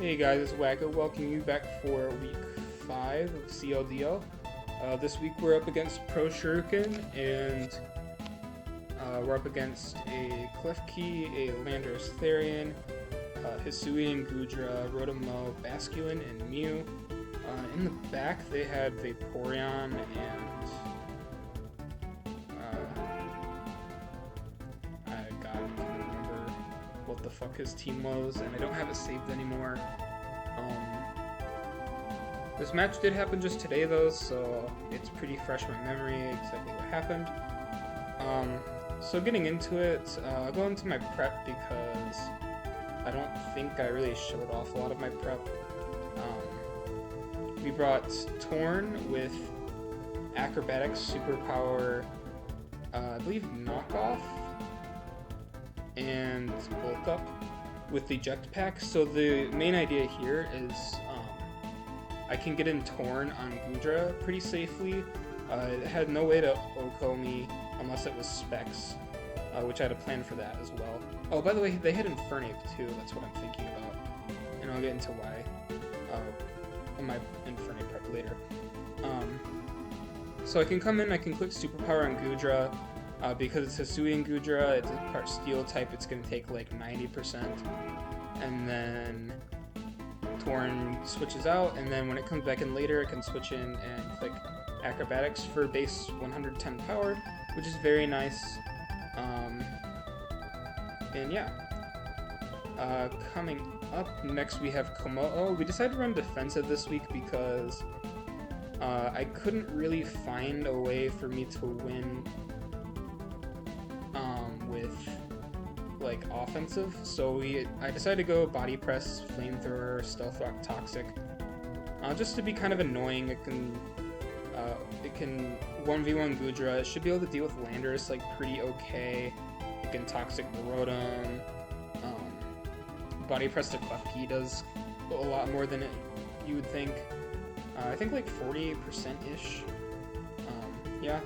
Hey guys, it's Wacko. Welcome you back for week 5 of CLDL. This week we're up against ProShuriken, and we're up against a couldve, a Landorus Therian, Hisui and Gudra, Rotomo, Basculin, and Mew. In the back they had Vaporeon and I can't remember what the fuck his team was, and I don't have it saved anymore. This match did happen just today though, so it's pretty fresh in my memory exactly what happened. So getting into it, I'll go into my prep because I don't think I really showed off a lot of my prep. We brought Torn with Acrobatics, Superpower, I believe Knockoff, and Bulk Up with the Eject Pack. So the main idea here is I can get in Torn on Gudra pretty safely. It had no way to OHKO me unless it was Specs, which I had a plan for that as well. Oh, by the way, they had Infernape too, that's what I'm thinking about. And I'll get into why on my Infernape prep later. So I can come in, I can click Superpower on Gudra. Because it's Hisui and Gudra, it's a part Steel type, it's going to take like 90%. And then Torn switches out, and then when it comes back in later, it can switch in and click Acrobatics for base 110 power, which is very nice. And yeah. Coming up next, we have Komodo. We decided to run defensive this week because I couldn't really find a way for me to win with like offensive, so I decided to go Body Press, Flamethrower, Stealth Rock, Toxic, just to be kind of annoying. It can 1v1 Gudra. It should be able to deal with Landorus like pretty okay. It can Toxic Rotom. Body Press to couldve does a lot more than you would think. I think like 40%-ish. Yeah.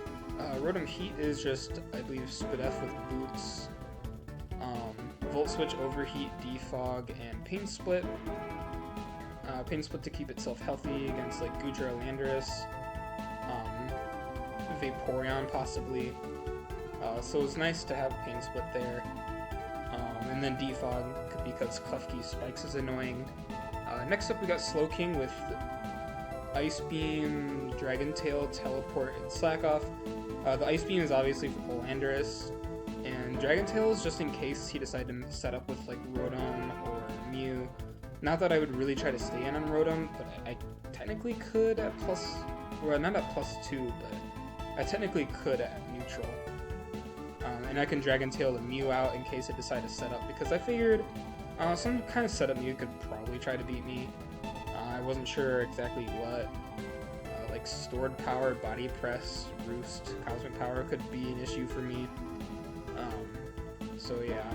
Rotom Heat is just, I believe, Spit F with Boots, Volt Switch, Overheat, Defog, and Pain Split. Pain Split to keep itself healthy against like Gudra, Landorus, Vaporeon possibly. So it's nice to have Pain Split there. And then Defog because couldve Spikes is annoying. Next up we got Slowking with Ice Beam, Dragon Tail, Teleport, and Slack Off. The Ice Beam is obviously for Landorus, and Dragon Tail is just in case he decided to set up with like Rotom or Mew. Not that I would really try to stay in on Rotom, but I technically could at well, not at +2, but I technically could at neutral. And I can Dragon Tail the Mew out in case it decided to set up, because I figured some kind of setup Mew could probably try to beat me. I wasn't sure exactly what. Like Stored Power, Body Press, Roost, Cosmic Power could be an issue for me. So yeah.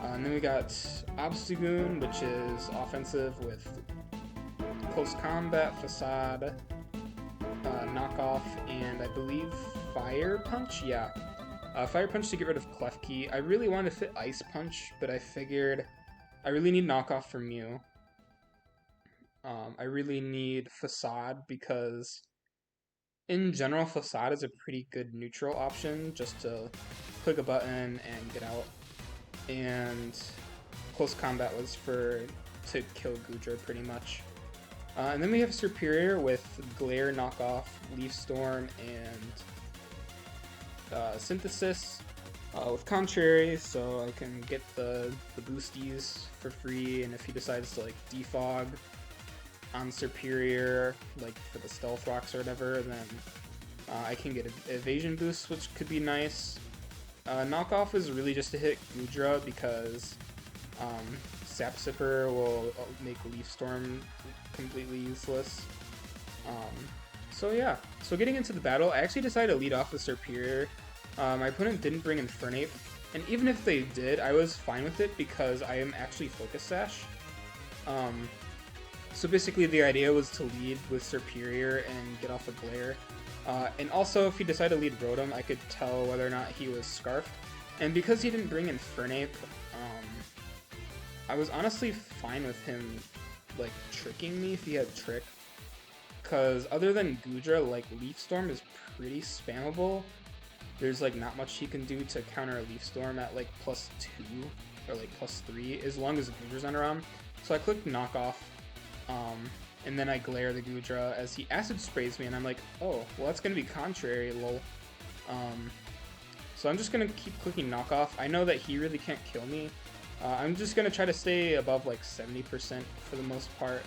And then we got Obstagoon, which is offensive with Close Combat, Facade, Knockoff, and I believe Fire Punch? Yeah. Fire Punch to get rid of couldve. I really wanted to fit Ice Punch, but I figured I really need Knockoff for Mew. I really need Facade because, in general, Facade is a pretty good neutral option, just to click a button and get out. And Close Combat was to kill Gudra pretty much. And then we have Superior with Glare, Knockoff, Leaf Storm, and Synthesis with Contrary, so I can get the boosties for free, and if he decides to like defog on Superior, like for the Stealth Rocks or whatever, then I can get an Evasion boost, which could be nice. Knockoff is really just to hit Gudra because Sap Sipper will make Leaf Storm completely useless. So yeah, so getting into the battle, I actually decided to lead off with Superior. My opponent didn't bring Infernape, and even if they did, I was fine with it because I am actually Focus Sash. So basically the idea was to lead with Superior and get off a Glare. And also if he decided to lead Rotom, I could tell whether or not he was Scarfed. And because he didn't bring Infernape, I was honestly fine with him like tricking me if he had Trick. Cause other than Gudra, like Leaf Storm is pretty spammable. There's like not much he can do to counter a Leaf Storm at like +2 or like +3 as long as Gudra's not around. So I click knockoff, and then I glare the Gudra as he acid sprays me, and I'm like, oh, well that's gonna be contrary, lol. So I'm just gonna keep clicking knockoff. I know that he really can't kill me. I'm just gonna try to stay above like 70% for the most part.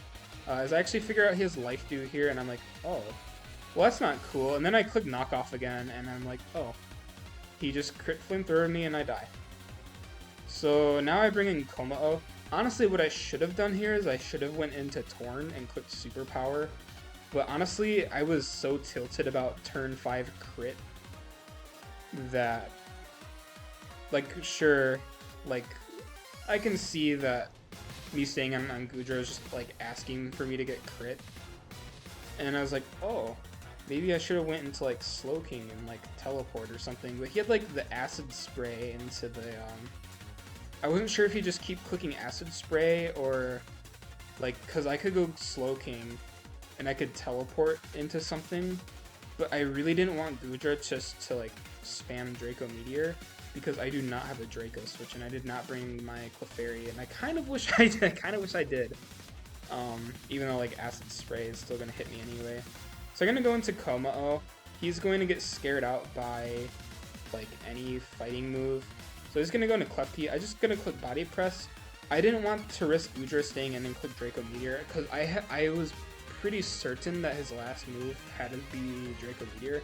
As I actually figure out his life dew here, and I'm like, oh, well that's not cool. And then I click knockoff again, and I'm like, oh, he just crit flamethrower me and I die. So now I bring in Komao. Honestly, what I should have done here is I should have went into Torn and clicked Superpower. But honestly, I was so tilted about turn 5 crit that, like, sure, like, I can see that me staying on Gudra is just, like, asking for me to get crit. And I was like, oh, maybe I should have went into, like, Slowking and, like, teleport or something. But he had, like, the acid spray into the, I wasn't sure if he just keep clicking acid spray or, like, because I could go Slowking and I could teleport into something. But I really didn't want Gudra just to, like, spam Draco Meteor, because I do not have a Draco switch, and I did not bring my Clefairy, and I kind of wish I did. Even though like Acid Spray is still gonna hit me anyway. So I'm gonna go into Komao. He's going to get scared out by like any fighting move. So he's gonna go into Klefki. I'm just gonna click Body Press. I didn't want to risk Gudra staying in and click Draco Meteor, because I was pretty certain that his last move had to be Draco Meteor,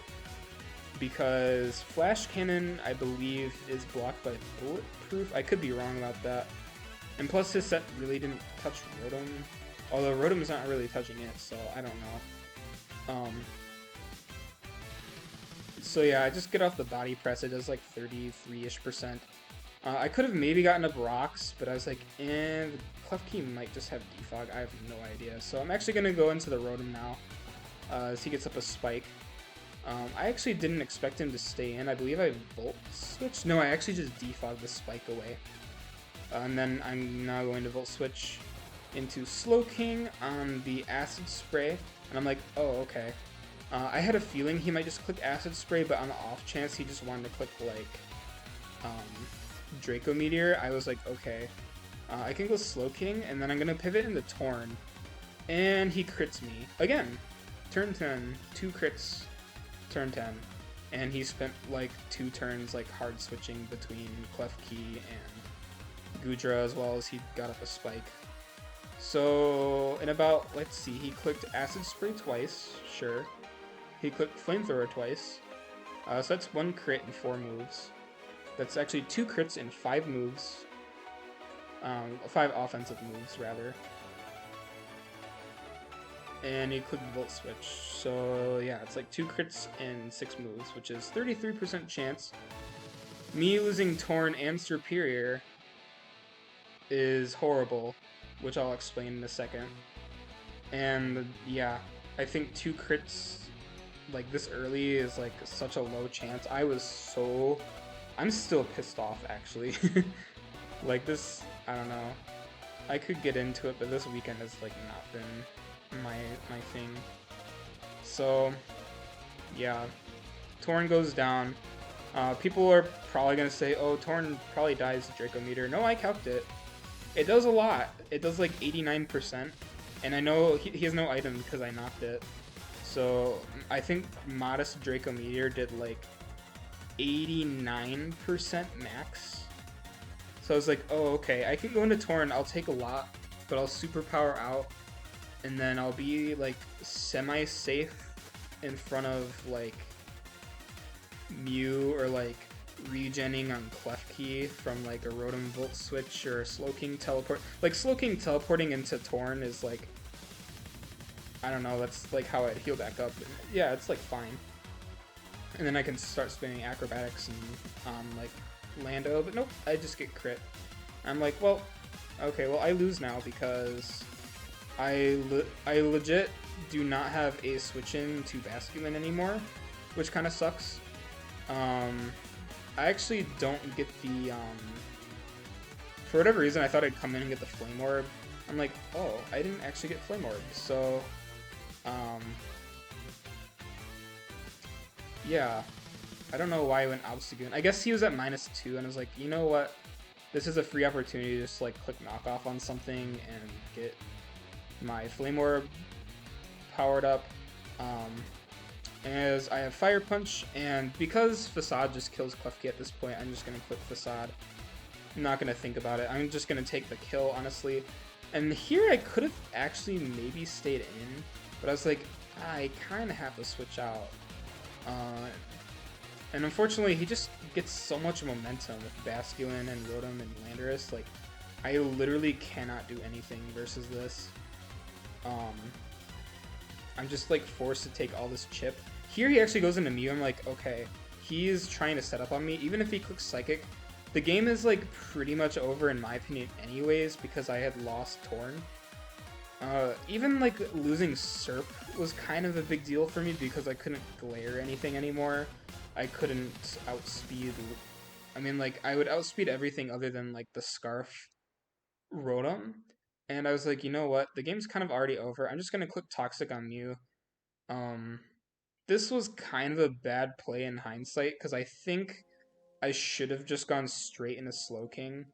because Flash Cannon, I believe, is blocked by Bulletproof. I could be wrong about that. And plus his set really didn't touch Rotom, although Rotom's not really touching it, so I don't know. So yeah, I just get off the Body Press. It does like 33-ish%. I could have maybe gotten up Rocks, but I was like, and Klefki might just have Defog. I have no idea. So I'm actually going to go into the Rotom now, as he gets up a Spike. I actually didn't expect him to stay in. I believe I Volt Switch. No, I actually just defogged the Spike away. And then I'm now going to Volt Switch into Slowking on the Acid Spray. And I'm like, oh, okay. I had a feeling he might just click Acid Spray, but on the off chance he just wanted to click, like, Draco Meteor, I was like, okay. I can go Slowking, and then I'm going to pivot into Torn. And he crits me. Again, turn 10, 2 crits. Turn 10, and he spent like 2 turns like hard switching between Klefki and Gudra, as well as he got up a Spike. So in about, let's see, he clicked Acid Spray twice, sure. He clicked Flamethrower twice. So that's 1 crit in 4 moves. That's actually 2 crits in 5 moves. 5 offensive moves rather. And he clicked Volt Switch. So yeah, it's like 2 crits and 6 moves, which is 33% chance. Me losing Torn and Superior is horrible, which I'll explain in a second. And yeah, I think 2 crits like this early is like such a low chance. I'm still pissed off actually. Like this, I don't know. I could get into it, but this weekend has like not been my thing. So yeah, Torn goes down. People are probably gonna say, oh, Torn probably dies to Draco Meteor. No, I calced it. It does a lot. It does like 89%, and I know he has no item because I knocked it. So I think modest Draco Meteor did like 89% max. So I was like, oh, okay, I can go into Torn. I'll take a lot, but I'll superpower out, and then I'll be like semi-safe in front of like Mew, or like regenning on Klefki from like a Rotom Volt Switch or a Slowking teleport. Like Slowking teleporting into Torn is like, I don't know, that's like how I'd heal back up. Yeah, it's like fine. And then I can start spinning acrobatics and like Lando, but nope, I just get crit. I'm like, well, okay, well I lose now because I legit do not have a switch in to Basculin anymore, which kind of sucks. I actually don't get the, for whatever reason I thought I'd come in and get the Flame Orb. I'm like, oh, I didn't actually get Flame Orb. So, yeah. I don't know why I went Obstagoon. I guess he was at -2, and I was like, you know what? This is a free opportunity to just like click knockoff on something and get my Flame Orb powered up. As I have Fire Punch, and because Facade just kills Klefki at this point, I'm just going to click Facade. I'm not going to think about it. I'm just going to take the kill, honestly. And here I could have actually maybe stayed in, but I was like, I kind of have to switch out. And unfortunately, he just gets so much momentum with Basculin and Rotom and Landorus. Like, I literally cannot do anything versus this. I'm just like forced to take all this chip. Here he actually goes into Mew. I'm like, okay, he's trying to set up on me. Even if he clicks Psychic, the game is like pretty much over in my opinion anyways, because I had lost Torn. Even like losing Serp was kind of a big deal for me because I couldn't glare anything anymore. I couldn't outspeed. I mean, like, I would outspeed everything other than like the Scarf Rotom. And I was like, you know what? The game's kind of already over. I'm just gonna click Toxic on Mew. This was kind of a bad play in hindsight because I think I should have just gone straight into Slowking,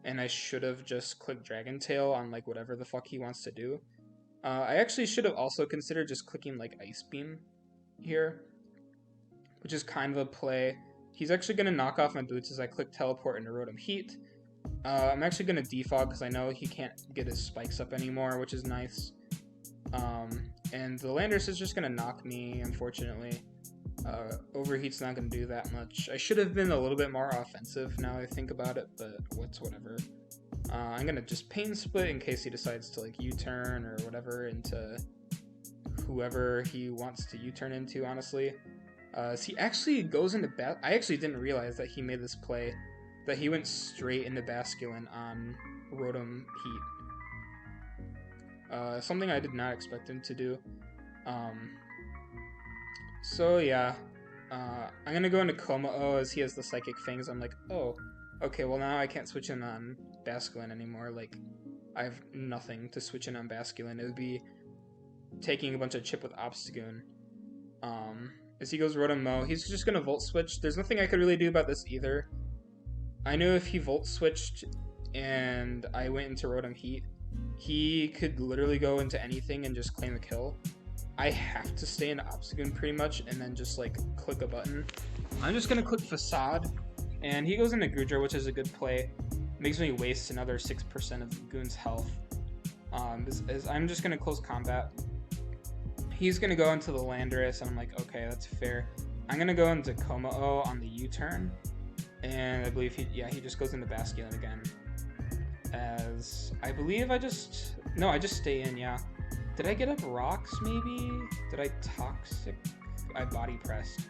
and I should have just clicked Dragon Tail on like whatever the fuck he wants to do. I actually should have also considered just clicking like Ice Beam here, which is kind of a play. He's actually going to knock off my boots as I click Teleport into Rotom Heat. I'm actually going to defog because I know he can't get his spikes up anymore, which is nice. And the Landorus is just going to knock me, unfortunately. Overheat's not going to do that much. I should have been a little bit more offensive now I think about it, but whatever. I'm going to just Pain Split in case he decides to like U-turn or whatever into whoever he wants to U-turn into, honestly. So he actually goes into I actually didn't realize that he made this play, that he went straight into Basculin on Rotom Heat. Something I did not expect him to do. So yeah, I'm gonna go into Komao as he has the Psychic Fangs. I'm like, oh, okay, well now I can't switch in on Basculin anymore. Like, I have nothing to switch in on Basculin. It would be taking a bunch of chip with Obstagoon. As he goes Rotom Mo, he's just gonna Volt Switch. There's nothing I could really do about this either. I knew if he Volt Switched and I went into Rotom Heat, he could literally go into anything and just claim a kill. I have to stay in Obstagoon pretty much and then just like click a button. I'm just gonna click Facade, and he goes into Goodra, which is a good play. Makes me waste another 6% of Goon's health. I'm just gonna close combat. He's gonna go into the Landorus, and I'm like, okay, that's fair. I'm gonna go into Komao on the U-turn, and I believe he just goes into Basculin again. As I believe I just stay in, yeah. Did I get up rocks, maybe? Did I Toxic? I body pressed.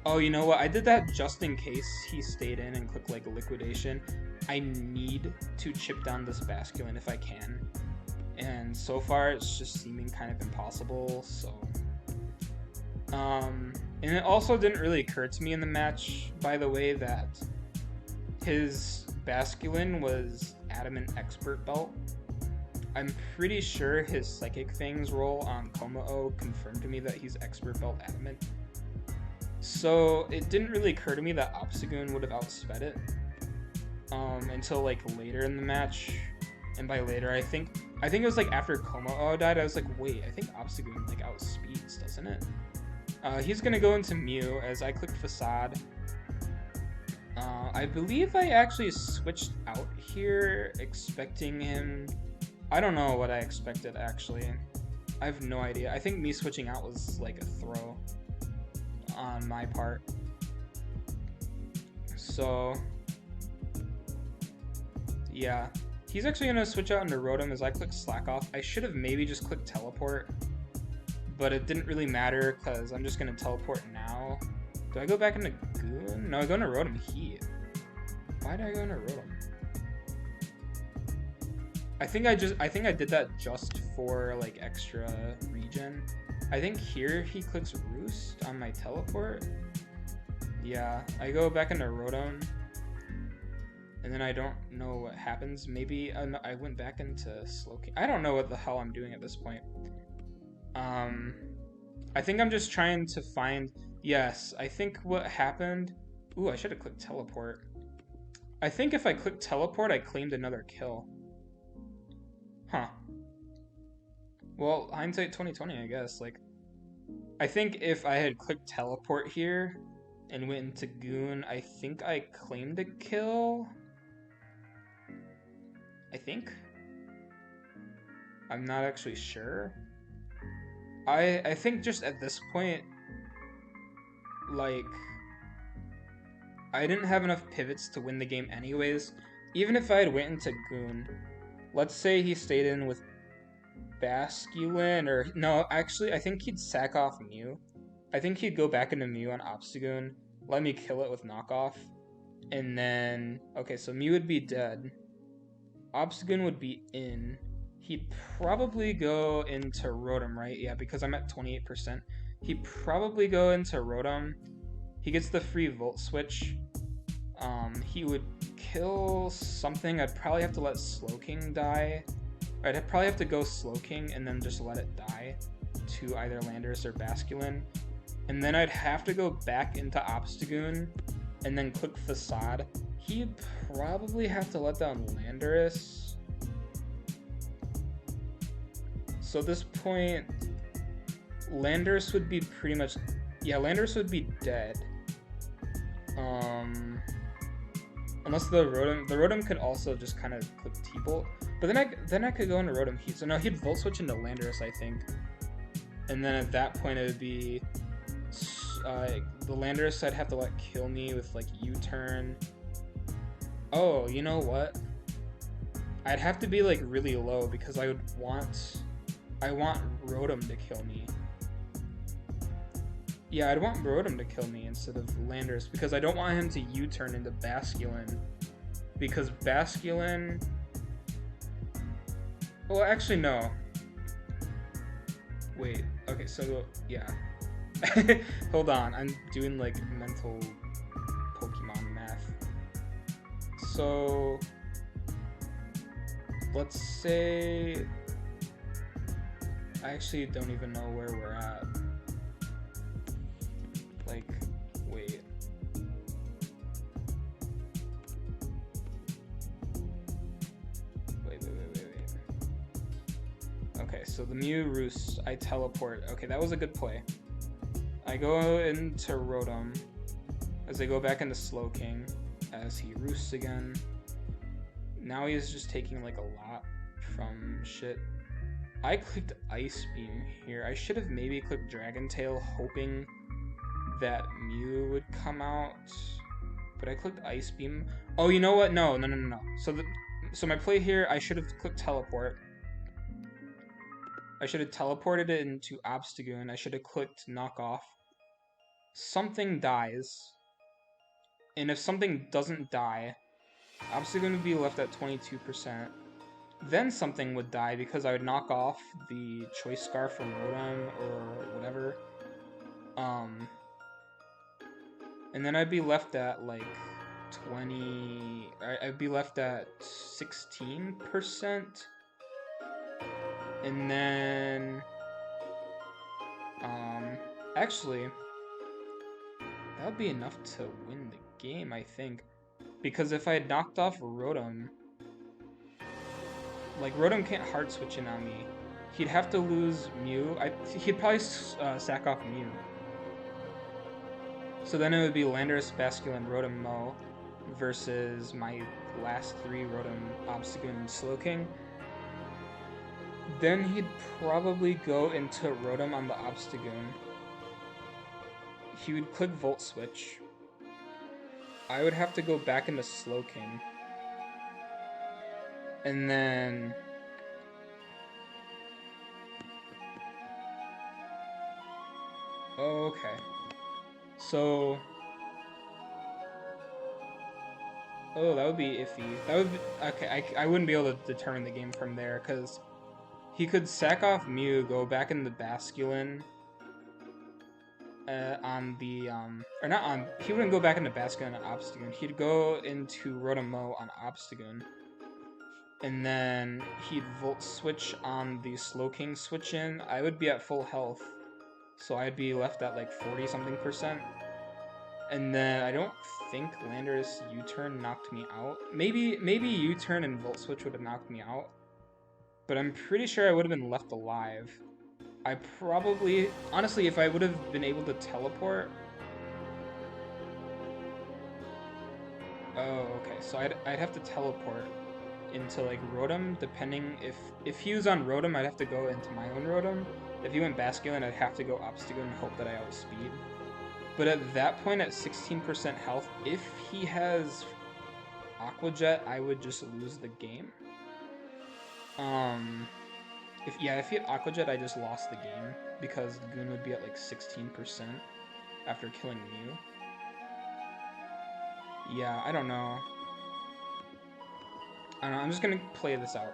Oh, you know what? I did that just in case he stayed in and clicked like Liquidation. I need to chip down this Basculin if I can. And so far, it's just seeming kind of impossible, so... And it also didn't really occur to me in the match, by the way, that his Basculin was Adamant Expert Belt. I'm pretty sure his Psychic Fangs roll on Komao confirmed to me that he's Expert Belt Adamant. So it didn't really occur to me that Obstagoon would have outsped it until like later in the match. And by later, I think it was like after Komao died, I was like, wait, I think Obstagoon like outspeeds, doesn't it? He's gonna go into Mew as I click Facade. I believe I actually switched out here, expecting him... I don't know what I expected, actually. I have no idea. I think me switching out was like a throw on my part. So... yeah. He's actually going to switch out into Rotom as I click Slack Off. I should have maybe just clicked Teleport, but it didn't really matter because I'm just going to Teleport now. Do I go back into Goon? No, I go into Rotom Heat. Why did I go into Rotom? I think I did that just for like extra regen. I think here he clicks Roost on my Teleport. Yeah, I go back into Rotom. And then I don't know what happens. Maybe I went back into slow king. I don't know what the hell I'm doing at this point. I think I'm just trying to find... Yes, I think what happened... Ooh, I should have clicked teleport. I think if I clicked teleport, I claimed another kill. Huh. Well, hindsight 2020, I guess. Like, I think if I had clicked teleport here and went into Goon, I think I claimed a kill. I think. I'm not actually sure. I think just at this point, like, I didn't have enough pivots to win the game anyways. Even if I had went into Goon, let's say he stayed in with Basculin, or no, actually, I think he'd sack off Mew. I think he'd go back into Mew on Obstagoon, let me kill it with knockoff, and then, okay, so Mew would be dead. Obstagoon would be in. He'd probably go into Rotom, right? Yeah, because I'm at 28%. He'd probably go into Rotom. He gets the free Volt Switch. He would kill something. I'd probably have to let Slowking die. I'd probably have to go Slowking and then just let it die to either Landorus or Basculin. And then I'd have to go back into Obstagoon and then click Facade. He'd probably have to let down Landorus. So at this point, Landorus would be pretty much... Yeah, Landorus would be dead. Unless the Rotom could also just kind of click T-Bolt. But then I could go into Rotom Heat. So no, he'd Volt Switch into Landorus, I think. And then at that point it would be... the Landorus I'd have to let kill me with like U-turn. Oh, you know what? I'd have to be like really low because I want Rotom to kill me. Yeah, I'd want Rotom to kill me instead of Landorus because I don't want him to U-turn into Basculin. Because Basculin... Well, actually, no. Wait, okay, so, yeah. Hold on, I'm doing, like, mental Pokemon math. So... Let's say... I actually don't even know where we're at. Like, wait. Wait. Okay, so the Mew roosts, I teleport. Okay, that was a good play. I go into Rotom as I go back into Slowking as he roosts again. Now he is just taking like a lot from shit. I clicked Ice Beam here. I should have maybe clicked Dragon Tail hoping that Mew would come out, but I clicked Ice Beam. Oh, you know what? No. So my play here, I should have clicked Teleport. I should have teleported it into Obstagoon. I should have clicked Knock Off. Something dies, and if something doesn't die, Obstagoon would be left at 22%. Then something would die because I would knock off the Choice Scarf from Rotom or whatever. And then I'd be left at like 20... I'd be left at 16%. And then... actually, that would be enough to win the game, I think. Because if I had knocked off Rotom... Like, Rotom can't hard switch in on me. He'd have to lose Mew. He'd probably sack off Mew. So then it would be Landorus, Basculin, Rotom, Mo versus my last three Rotom, Obstagoon, and Slowking. Then he'd probably go into Rotom on the Obstagoon. He would click Volt Switch. I would have to go back into Slowking. And then... Oh, okay. So... Oh, that would be iffy. That would be... Okay, I wouldn't be able to determine the game from there, because he could sack off Mew, go back into Basculin, on the, or not on, he wouldn't go back into Basculin on Obstagoon. He'd go into Rotom-Mow on Obstagoon. And then he'd Volt Switch on the Slowking switch in. I would be at full health, so I'd be left at like 40-something%. And then I don't think Landorus U-turn knocked me out. Maybe U-turn and Volt Switch would have knocked me out. But I'm pretty sure I would have been left alive. I probably... Honestly, if I would have been able to teleport... Oh, okay. So I'd have to teleport into, like, Rotom, depending... If he was on Rotom, I'd have to go into my own Rotom. If he went Basculin, I'd have to go Obstagoon and hope that I outspeed. But at that point, at 16% health, if he has Aqua Jet, I would just lose the game. If he had Aqua Jet, I just lost the game because Goon would be at like 16% after killing Mew. Yeah, I don't know. I'm just gonna play this out.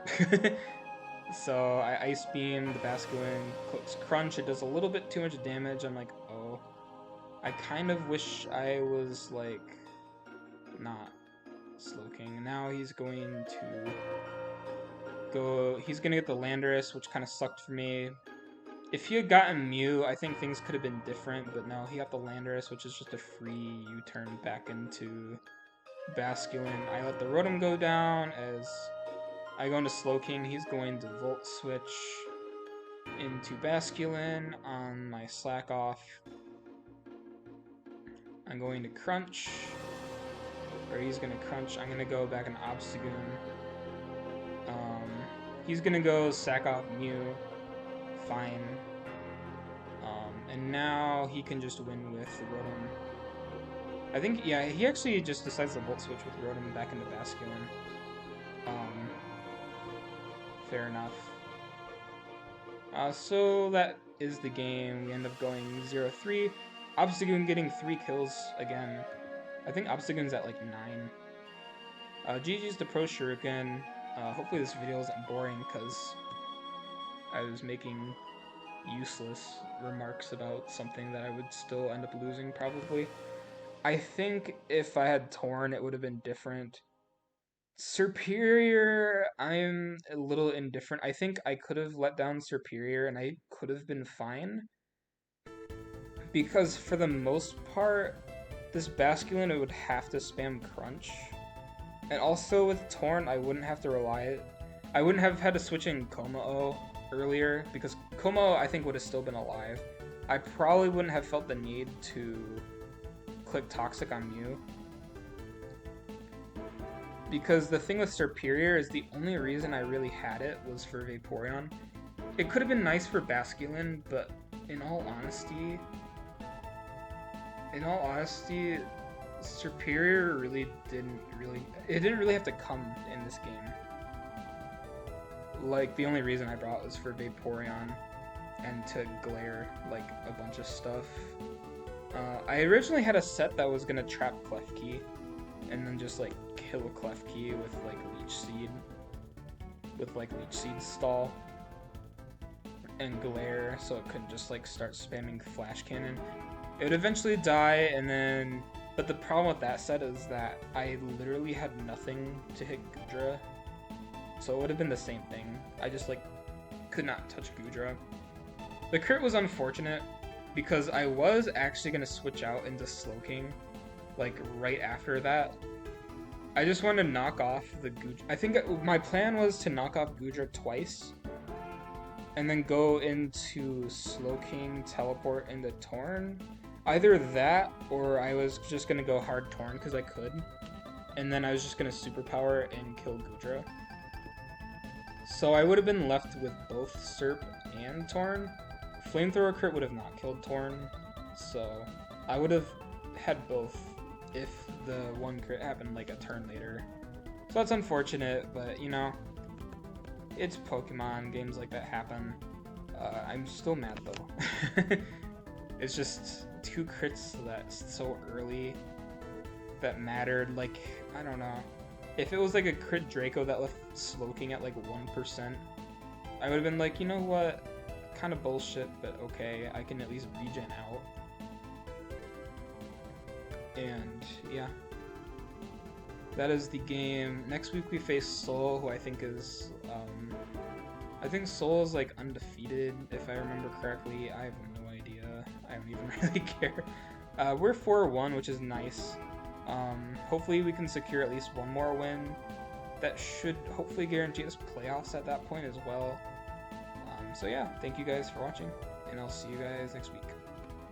So I Ice Beam the Basculin, clicks Crunch. It does a little bit too much damage. I'm like, oh. I kind of wish I was, like, not Slowking. Now he's going to go... He's going to get the Landorus, which kind of sucked for me. If he had gotten Mew, I think things could have been different, but no, he got the Landorus, which is just a free U-turn back into Basculin. I let the Rotom go down as I go into Slowking. He's going to Volt Switch into Basculin on my Slack Off. I'm going to Crunch, or he's going to Crunch. I'm going to go back in Obstagoon. He's going to go Sack Off Mew. Fine. And now he can just win with Rotom. I think, yeah, he actually just decides to Volt Switch with Rotom back into Basculin. Fair enough. So that is the game. We end up going 0-3. Obstagoon getting 3 kills again. I think Obstagoon's at like 9. GG's to ProShuriken. Hopefully this video isn't boring because I was making useless remarks about something that I would still end up losing probably. I think if I had Torn it would have been different. Superior, I'm a little indifferent. I think I could have let down Superior and I could have been fine. Because for the most part, this Basculin, it would have to spam Crunch. And also with Torn, I wouldn't have to rely... I wouldn't have had to switch in Komao earlier, because Komao, I think, would have still been alive. I probably wouldn't have felt the need to click Toxic on Mew. Because the thing with Superior is the only reason I really had it was for Vaporeon. It could have been nice for Basculin, but in all honesty, Superior didn't really have to come in this game. Like, the only reason I brought was for Vaporeon and to glare, like, a bunch of stuff. I originally had a set that was gonna trap Klefki and then just, like, kill Klefki with, like, Leech Seed stall and glare so it could just, like, start spamming Flash Cannon. It would eventually die, and then... But the problem with that set is that I literally had nothing to hit Goodra. So it would have been the same thing. I just, like, could not touch Goodra. The crit was unfortunate, because I was actually going to switch out into Slowking, like, right after that. I just wanted to knock off the Goodra. I think my plan was to knock off Goodra twice, and then go into Slowking, teleport into Torn. Either that, or I was just going to go hard Torn because I could. And then I was just going to superpower and kill Goodra. So I would have been left with both Serp and Torn. Flamethrower crit would have not killed Torn. So I would have had both if the one crit happened like a turn later. So that's unfortunate, but you know, it's Pokemon, games like that happen. I'm still mad though. It's just 2 crits that's so early that mattered. Like, I don't know. If it was like a crit Draco that left Slowking at like 1%, I would have been like, you know what? Kind of bullshit, but okay, I can at least regen out. And yeah, that is the game. Next week we face Seoul, who I think is I think Seoul is like undefeated, if I remember correctly. I have no idea. I don't even really care. We're 4-1, which is nice. Hopefully we can secure at least one more win. That should hopefully guarantee us playoffs at that point as well. So yeah, thank you guys for watching, and I'll see you guys next week.